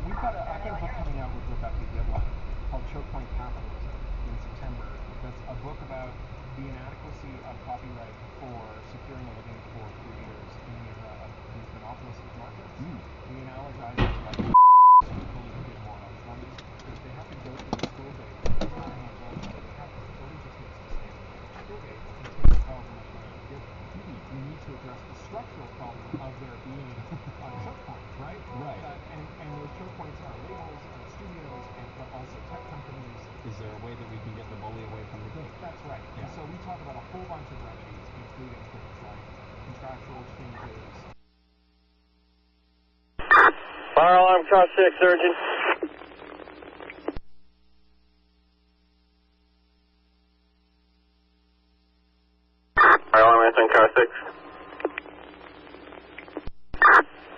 I've got a book coming out with Rebecca Yedlin called Choke Point Capitalism in September. That's a book about the inadequacy of copyright for securing a living for creators in the era of these monopolistic markets. We analogize it to like fully moral money. They have to go through the school days. It's not hands-on, but they have to really just get sustainable school days and take however much money you give them. We need to address the structural problem of there being choke points, right? Right. And those choke points are labels, studios, but also tech companies. Is there a way that we can get the bully away from the gate? That's right. Yeah. And so we talk about a whole bunch of remedies, including things like contractual changes. Fire alarm, car 6, urgent. Fire alarm, answering car 6.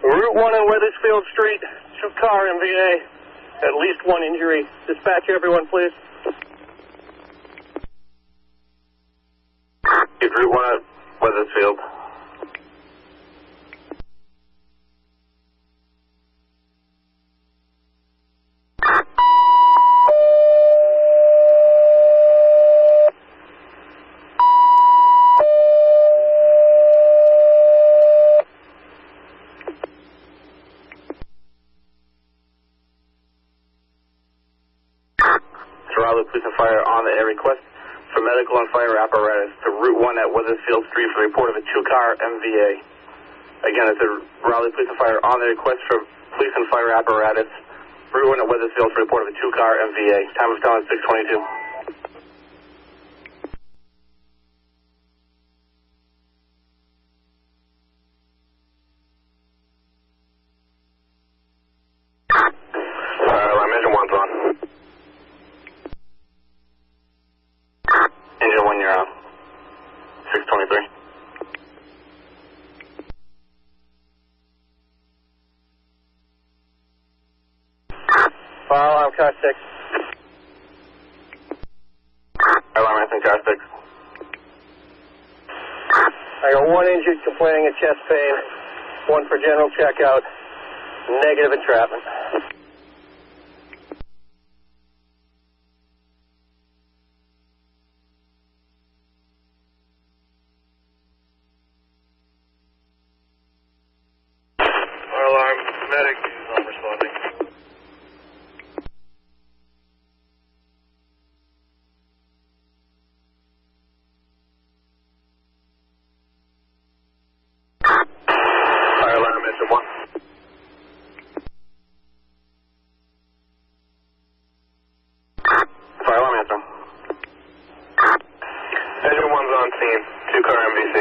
Route 1 on Weathersfield Street, 2-car MVA, at least one injury. Dispatch everyone, please. Route 1 at Weathersfield. Police and fire on the air request for medical and fire apparatus to Route 1 at Weathersfield Street for the report of a 2-car MVA. Again, it's a Raleigh Police and Fire on the request for police and fire apparatus. Route 1 at Weathersfield for the report of a 2-car MVA. Time of town is 6:22. Alarm engine 1's on. Engine 1, you're on. 6:23. Fire alarm, car 6. Fire alarm, answering car 6. I got one injured complaining of chest pain, one for general checkout, negative entrapment. Fire alarm, medic is not responding. Fire alarm, engine 1. Fire alarm, answer. Engine 1's on scene, 2-car MVC.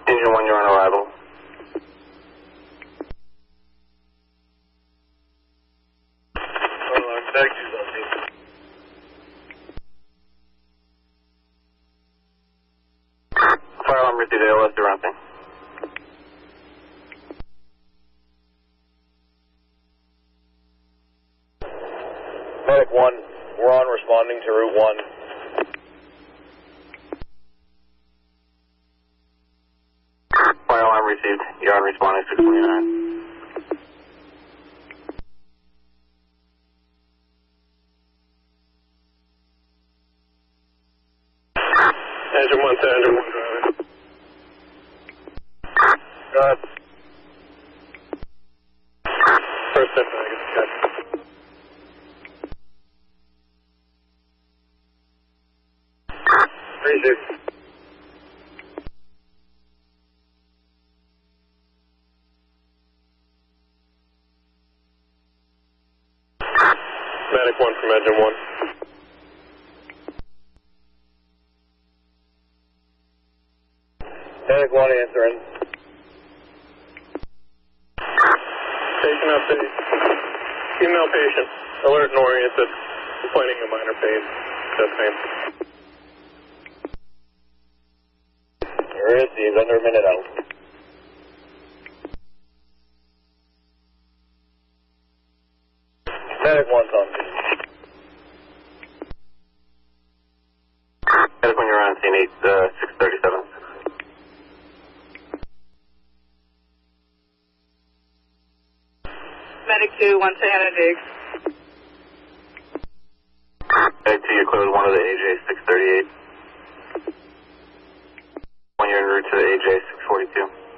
Engine 1, you're on arrival. Fire alarm, medic is on scene. Fire alarm, received ALS, you're on scene. Medic 1, we're on responding to Route 1. Fire alarm received. You're on responding 6:29. Engine 1 to engine 1 driving. Go ahead. First step, negative. Good. Receive. Medic 1 from engine 1. Medic 1 answering. Patient update. Female patient. Alert and oriented. Complaining of minor pain. Chest pain. There is. He's under a minute out. Medic 1's on scene. Medic 1, you're on scene 6:37. Medic 2, 1 to Hannah Diggs. Medic 2, you're clear with 1 to the AJ 638. 1, you're en route to the AJ 642.